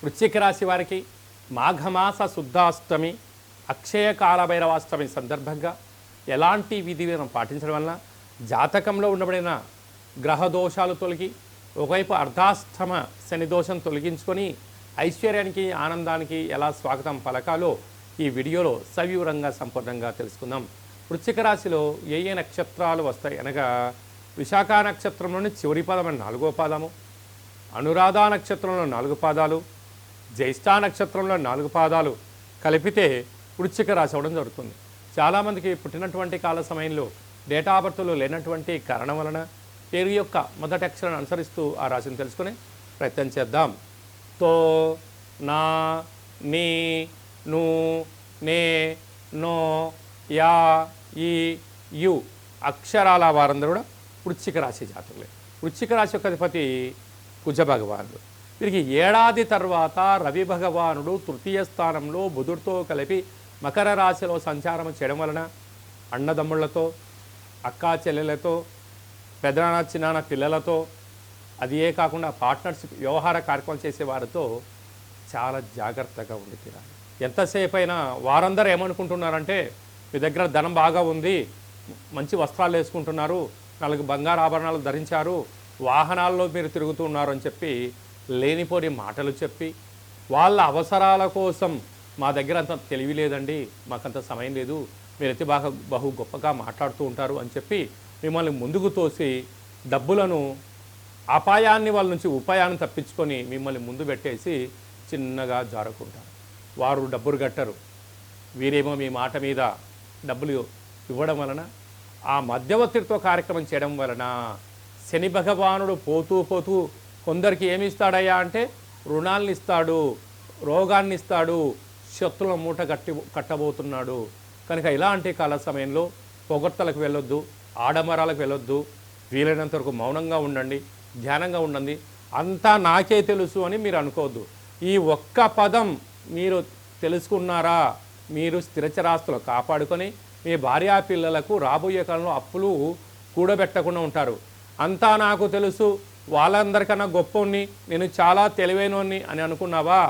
వృశ్చిక రాశి వారికి మాఘమాస శుద్ధాష్టమి అక్షయ కాలభైరవాష్టమి సందర్భంగా ఎలాంటి విధి విధానం పాటించడం వలన జాతకంలో ఉండబడిన గ్రహ దోషాలు తొలగి ఒకవైపు అర్ధాష్టమ శని దోషం తొలగించుకొని ఐశ్వర్యానికి ఆనందానికి ఎలా స్వాగతం పలకాలో ఈ వీడియోలో సవివరంగా సంపూర్ణంగా తెలుసుకుందాం. వృశ్చిక రాశిలో ఏ నక్షత్రాలు వస్తాయి అనగా విశాఖ నక్షత్రంలోని చివరి పాదం అని 4వ పాదము, అనురాధ నక్షత్రంలో 4 పాదాలు, జ్యేష్ఠ నక్షత్రంలో 4 పాదాలు కలిపితే వృశ్చిక రాశి అవ్వడం జరుగుతుంది. చాలామందికి పుట్టినటువంటి కాల సమయంలో డేటా ఆఫ్ బర్త్లో లేనటువంటి కారణం వలన పేరు యొక్క మొదటి అక్షరాన్ని అనుసరిస్తూ ఆ రాశిని తెలుసుకునే ప్రయత్నం చేద్దాం. తో, నా, నీ, ను, నే, నో, యా, ఈ, యు అక్షరాల వారందరూ కూడా వృశ్చిక రాశి జాతకులే. వృశ్చిక రాశి యొక్క అధిపతి కుజ భగవానుడు. వీరికి ఏడాది తర్వాత రవి భగవానుడు తృతీయ స్థానంలో బుధుడితో కలిపి మకర రాశిలో సంచారం చేయడం వలన అన్నదమ్ముళ్లతో, అక్కా చెల్లెలతో, పెదనాన్న చిన్నాన్న పిల్లలతో, అది ఏ కాకుండా పార్ట్నర్షిప్ వ్యవహార కార్యక్రమం చేసే వారితో చాలా జాగ్రత్తగా ఉండి తీరాలి. ఎంతసేపు అయినా వారందరూ ఏమనుకుంటున్నారంటే మీ దగ్గర ధనం బాగా ఉంది, మంచి వస్త్రాలు వేసుకుంటున్నారు, 4 బంగారు ఆభరణాలు ధరించారు, వాహనాల్లో మీరు తిరుగుతున్నారు అని చెప్పి లేనిపోని మాటలు చెప్పి వాళ్ళ అవసరాల కోసం మా దగ్గర అంత తెలివి లేదండి, మాకంత సమయం లేదు, మీరైతే బహు గొప్పగా మాట్లాడుతూ ఉంటారు అని చెప్పి మిమ్మల్ని ముందుకు తోసి డబ్బులను అపాయాన్ని వాళ్ళ నుంచి ఉపాయాన్ని తప్పించుకొని మిమ్మల్ని ముందు పెట్టేసి చిన్నగా జారుకుంటారు. వారు డబ్బులు కట్టరు, వీరేమో మీ మాట మీద డబ్బులు ఇవ్వడం వలన ఆ మధ్యవర్తితో కార్యక్రమం చేయడం వలన శని భగవానుడు పోతూ పోతూ కొందరికి ఏమి ఇస్తాడయ్యా అంటే రుణాలను ఇస్తాడు, రోగాన్ని ఇస్తాడు, శత్రువుల మూట కట్టబోతున్నాడు. కనుక ఇలాంటి కాల సమయంలో పొగడ్తలకు వెళ్ళొద్దు, ఆడంబరాలకు వెళ్ళొద్దు, వీలైనంత వరకు మౌనంగా ఉండండి, ధ్యానంగా ఉండండి. అంతా నాకే తెలుసు అని మీరు అనుకోవద్దు. ఈ ఒక్క పదం మీరు తెలుసుకున్నారా, మీరు స్థిరచరాస్తులు కాపాడుకొని మీ భార్యా పిల్లలకు రాబోయే కాలంలో అప్పులు కూడబెట్టకుండా ఉంటారు. అంతా నాకు తెలుసు, వాళ్ళందరికన్నా గొప్పని, నేను చాలా తెలివైనోని అని అనుకున్నావా,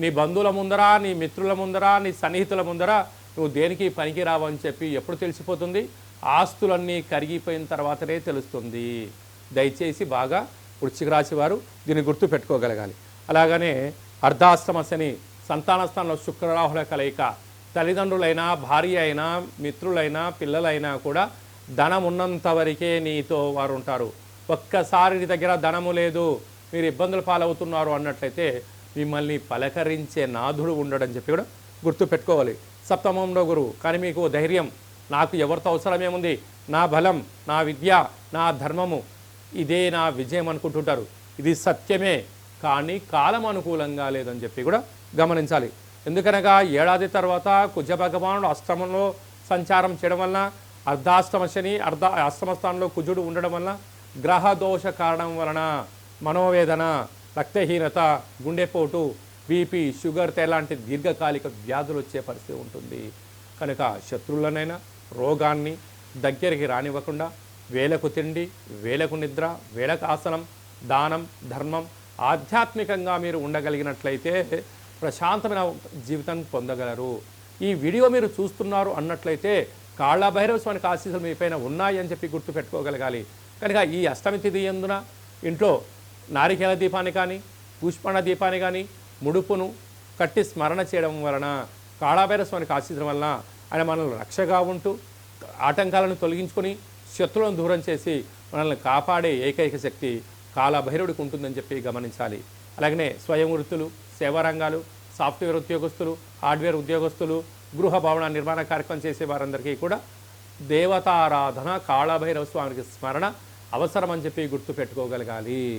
నీ బంధువుల ముందర, నీ మిత్రుల ముందర, నీ సన్నిహితుల ముందర నువ్వు దేనికి పనికి రావని చెప్పి ఎప్పుడు తెలిసిపోతుంది? ఆస్తులన్నీ కరిగిపోయిన తర్వాతనే తెలుస్తుంది. దయచేసి బాగా వృశ్చిక రాశి వారు దీన్ని గుర్తు పెట్టుకోగలగాలి. అలాగనే అర్ధాష్టమ శని, సంతాన స్థానంలో శుక్రరాహుల కలయిక, తల్లిదండ్రులైనా, భార్య అయినా, మిత్రులైనా, పిల్లలైనా కూడా ధనం ఉన్నంత వరకే నీతో వారు ఉంటారు. ఒక్కసారి నీ దగ్గర ధనము లేదు, మీరు ఇబ్బందులు పాలవుతున్నారు అన్నట్లయితే మిమ్మల్ని పలకరించే నాథుడు ఉండడని చెప్పి కూడా గుర్తు పెట్టుకోవాలి. సప్తమంలో గురువు, కానీ మీకు ధైర్యం, నాకు ఎవరితో అవసరమేముంది, నా బలం, నా విద్య, నా ధర్మము, ఇదే నా విజయం అనుకుంటుంటారు. ఇది సత్యమే, కానీ కాలం అనుకూలంగా లేదని చెప్పి కూడా గమనించాలి. ఎందుకనగా ఏడాది తర్వాత కుజ భగవానుడు అష్టమంలో సంచారం చేయడం వలన, అర్ధాష్టమ శని అష్టమ స్థానంలో కుజుడు ఉండడం వలన గ్రహ దోష కారణం వలన మనోవేదన, రక్తహీనత, గుండెపోటు, బీపీ, షుగర్ లాంటి దీర్ఘకాలిక వ్యాధులు వచ్చే పరిస్థితి ఉంటుంది. కనుక శత్రువులనైనా రోగాన్ని దగ్గరికి రానివ్వకుండా వేలకు తిండి, వేలకు నిద్ర, వేలకు ఆసనం, దానం, ధర్మం, ఆధ్యాత్మికంగా మీరు ఉండగలిగినట్లయితే ప్రశాంతమైన జీవితం పొందగలరు. ఈ వీడియో మీరు చూస్తున్నారు అన్నట్లయితే కాళభైరవ స్వామికి ఆశీస్సులు మీ పైన ఉన్నాయి అని చెప్పి గుర్తుపెట్టుకోగలగాలి. కనుక ఈ అష్టమి తిథి యందున ఇంట్లో నారికేల దీపాన్ని కానీ, పుష్పణ దీపాన్ని కానీ, ముడుపును కట్టి స్మరణ చేయడం వలన కాళభైరవ స్వామికి ఆశీస్సుల వలన ఆయన మనల్ని రక్షగా ఉంటూ ఆటంకాలను తొలగించుకొని శత్రువులను దూరం చేసి మనల్ని కాపాడే ఏకైక శక్తి కాళభైరవుడికి ఉంటుందని చెప్పి గమనించాలి. అలాగనే స్వయం వృత్తులు, సేవా రంగాలు, సాఫ్ట్వేర్ ఉద్యోగస్తులు, హార్డ్వేర్ ఉద్యోగస్తులు, గృహ భవన నిర్మాణ కార్యక్రమం చేసే వారందరికీ కూడా దేవతారాధన, కాళభైరవ స్వామికి స్మరణ అవసరం అని చెప్పి గుర్తుపెట్టుకోగలగాలి.